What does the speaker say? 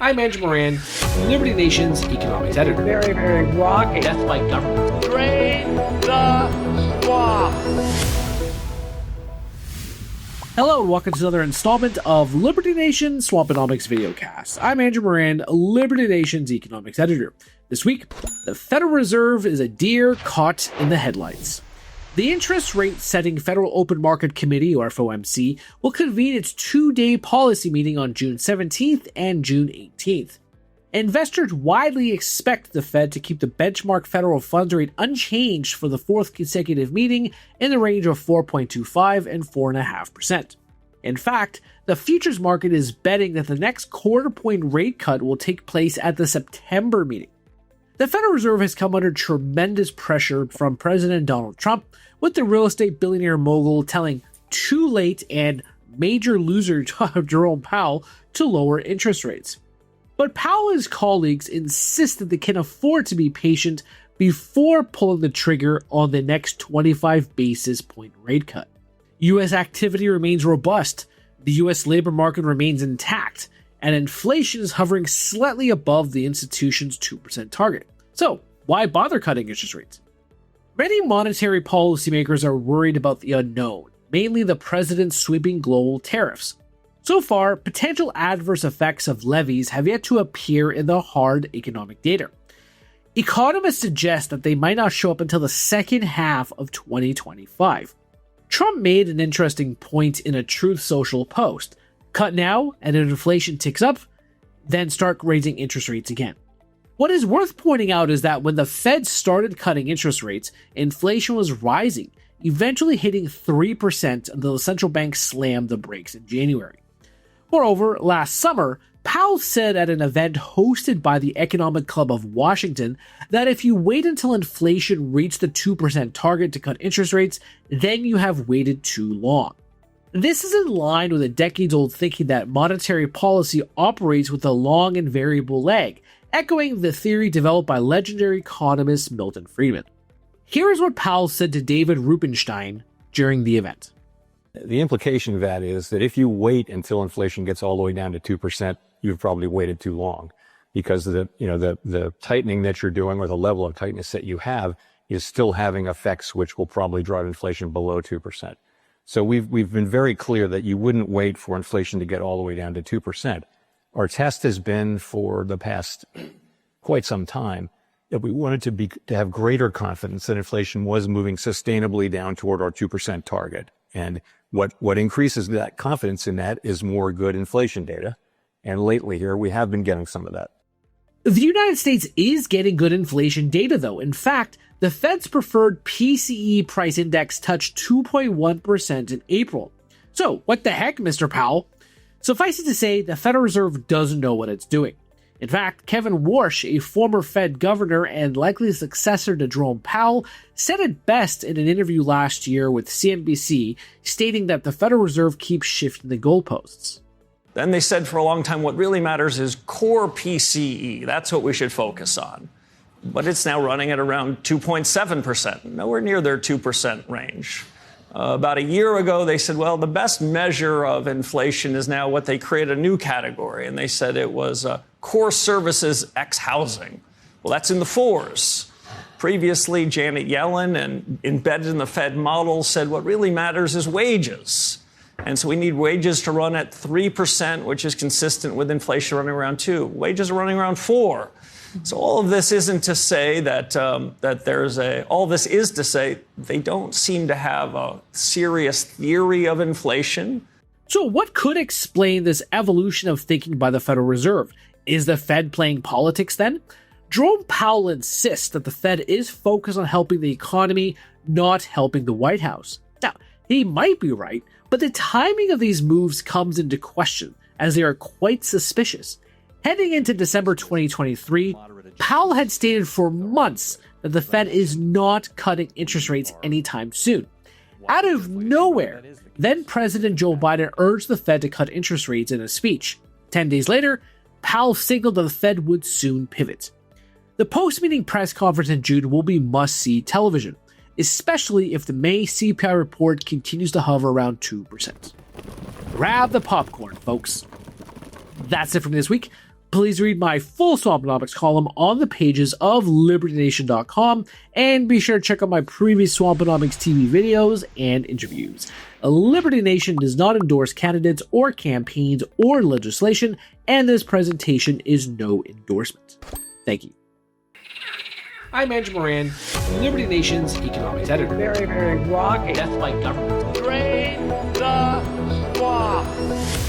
I'm Andrew Moran, Liberty Nation's economics editor. Very, very rocky. Death by government. Drain the swamp. Hello and welcome to another installment of Liberty Nation Swamponomics videocast. I'm Andrew Moran, Liberty Nation's economics editor. This week, the Federal Reserve is a deer caught in the headlights. The Interest Rate Setting Federal Open Market Committee, or FOMC, will convene its two-day policy meeting on June 17th and June 18th. Investors widely expect the Fed to keep the benchmark federal funds rate unchanged for the fourth consecutive meeting in the range of 4.25 and 4.5%. In fact, the futures market is betting that the next quarter-point rate cut will take place at the September meeting. The Federal Reserve has come under tremendous pressure from President Donald Trump, with the real estate billionaire mogul telling too late and major loser Jerome Powell to lower interest rates. But Powell and his colleagues insist that they can afford to be patient before pulling the trigger on the next 25 basis point rate cut. U.S. activity remains robust, the U.S. labor market remains intact, and inflation is hovering slightly above the institution's 2% target. So, why bother cutting interest rates? Many monetary policymakers are worried about the unknown, mainly the president's sweeping global tariffs. So far, potential adverse effects of levies have yet to appear in the hard economic data. Economists suggest that they might not show up until the second half of 2025. Trump made an interesting point in a Truth Social post. Cut now, and if inflation ticks up, then start raising interest rates again. What is worth pointing out is that when the Fed started cutting interest rates, inflation was rising, eventually hitting 3% until the central bank slammed the brakes in January. Moreover, last summer, Powell said at an event hosted by the Economic Club of Washington that if you wait until inflation reached the 2% target to cut interest rates, then you have waited too long. This is in line with a decades-old thinking that monetary policy operates with a long and variable lag, echoing the theory developed by legendary economist Milton Friedman. Here is what Powell said to David Rubenstein during the event. The implication of that is that if you wait until inflation gets all the way down to 2%, you've probably waited too long, because the tightening that you're doing, or the level of tightness that you have, is still having effects which will probably drive inflation below 2%. So we've been very clear that you wouldn't wait for inflation to get all the way down to 2%. Our test has been for the past quite some time that we wanted to have greater confidence that inflation was moving sustainably down toward our 2% target. And what increases that confidence in that is more good inflation data. And lately here, we have been getting some of that. The United States is getting good inflation data, though. In fact, the Fed's preferred PCE price index touched 2.1% in April. So, what the heck, Mr. Powell? Suffice it to say, the Federal Reserve doesn't know what it's doing. In fact, Kevin Warsh, a former Fed governor and likely successor to Jerome Powell, said it best in an interview last year with CNBC, stating that the Federal Reserve keeps shifting the goalposts. Then they said for a long time what really matters is core PCE. That's what we should focus on. But it's now running at around 2.7%, nowhere near their 2% range. About a year ago, they said, well, the best measure of inflation is now what they created a new category. And they said it was core services X housing. Well, that's in the fours. Previously, Janet Yellen, and embedded in the Fed model, said what really matters is wages. And so we need wages to run at 3%, which is consistent with inflation running around 2%. Wages are running around 4%. So all of this isn't to say that all this is to say they don't seem to have a serious theory of inflation. So what could explain this evolution of thinking by the Federal Reserve? Is the Fed playing politics then? Jerome Powell insists that the Fed is focused on helping the economy, not helping the White House. Now, he might be right, but the timing of these moves comes into question, as they are quite suspicious. Heading into December 2023, Powell had stated for months that the Fed is not cutting interest rates anytime soon. Out of nowhere, then President Joe Biden urged the Fed to cut interest rates in a speech. 10 days later, Powell signaled that the Fed would soon pivot. The post-meeting press conference in June will be must-see television, especially if the May CPI report continues to hover around 2%. Grab the popcorn, folks. That's it from this week. Please read my full Swamponomics column on the pages of LibertyNation.com, and be sure to check out my previous Swamponomics TV videos and interviews. Liberty Nation does not endorse candidates or campaigns or legislation, and this presentation is no endorsement. Thank you. I'm Andrew Moran, Liberty Nation's economics editor. Very, very rocky. Death by government. Drain the swamp.